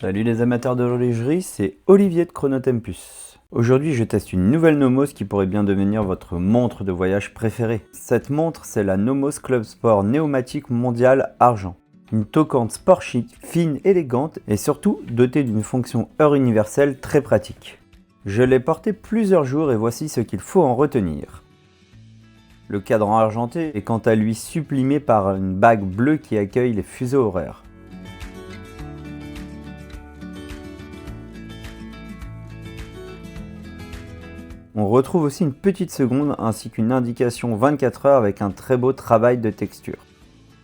Salut les amateurs d'horlogerie, c'est Olivier de Chronotempus. Aujourd'hui, je teste une nouvelle Nomos qui pourrait bien devenir votre montre de voyage préférée. Cette montre, c'est la Nomos Club Sport Néomatique Mondial Argent. Une toquante sport chic, fine, élégante et surtout dotée d'une fonction heure universelle très pratique. Je l'ai portée plusieurs jours et voici ce qu'il faut en retenir. Le cadran argenté est quant à lui sublimé par une bague bleue qui accueille les fuseaux horaires. On retrouve aussi une petite seconde ainsi qu'une indication 24 heures avec un très beau travail de texture.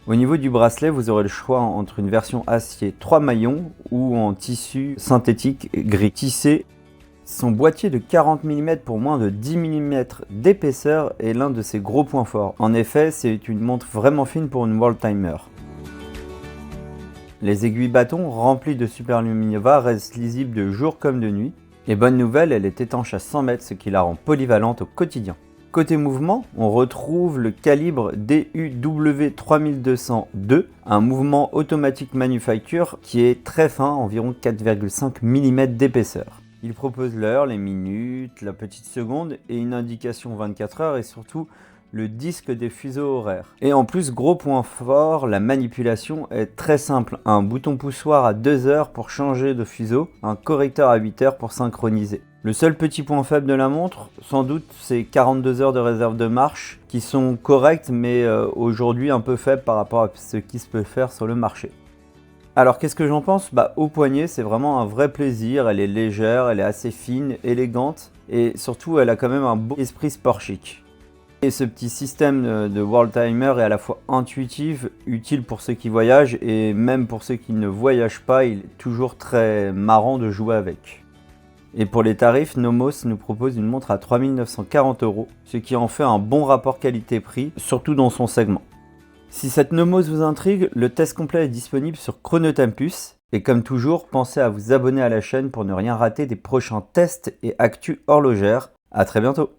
Au niveau du bracelet, vous aurez le choix entre une version acier 3 maillons ou en tissu synthétique gris tissé. Son boîtier de 40 mm pour moins de 10 mm d'épaisseur est l'un de ses gros points forts. En effet, c'est une montre vraiment fine pour une World Timer. Les aiguilles bâtons remplies de Superluminiova restent lisibles de jour comme de nuit. Et bonne nouvelle, elle est étanche à 100 mètres, ce qui la rend polyvalente au quotidien. Côté mouvement, on retrouve le calibre DUW3202, un mouvement automatique manufacture qui est très fin, environ 4,5 mm d'épaisseur. Il propose l'heure, les minutes, la petite seconde et une indication 24 heures et surtout le disque des fuseaux horaires. Et en plus, gros point fort, la manipulation est très simple. Un bouton poussoir à 2 heures pour changer de fuseau, un correcteur à 8 heures pour synchroniser. Le seul petit point faible de la montre, sans doute, c'est 42 heures de réserve de marche qui sont correctes mais aujourd'hui un peu faibles par rapport à ce qui se peut faire sur le marché. Alors qu'est-ce que j'en pense ? Au poignet, c'est vraiment un vrai plaisir, elle est légère, elle est assez fine, élégante et surtout elle a quand même un beau esprit sport chic. Et ce petit système de World Timer est à la fois intuitif, utile pour ceux qui voyagent et même pour ceux qui ne voyagent pas, il est toujours très marrant de jouer avec. Et pour les tarifs, Nomos nous propose une montre à 3 940 €, ce qui en fait un bon rapport qualité-prix, surtout dans son segment. Si cette Nomos vous intrigue, le test complet est disponible sur Chronotempus. Et comme toujours, pensez à vous abonner à la chaîne pour ne rien rater des prochains tests et actus horlogères. À très bientôt!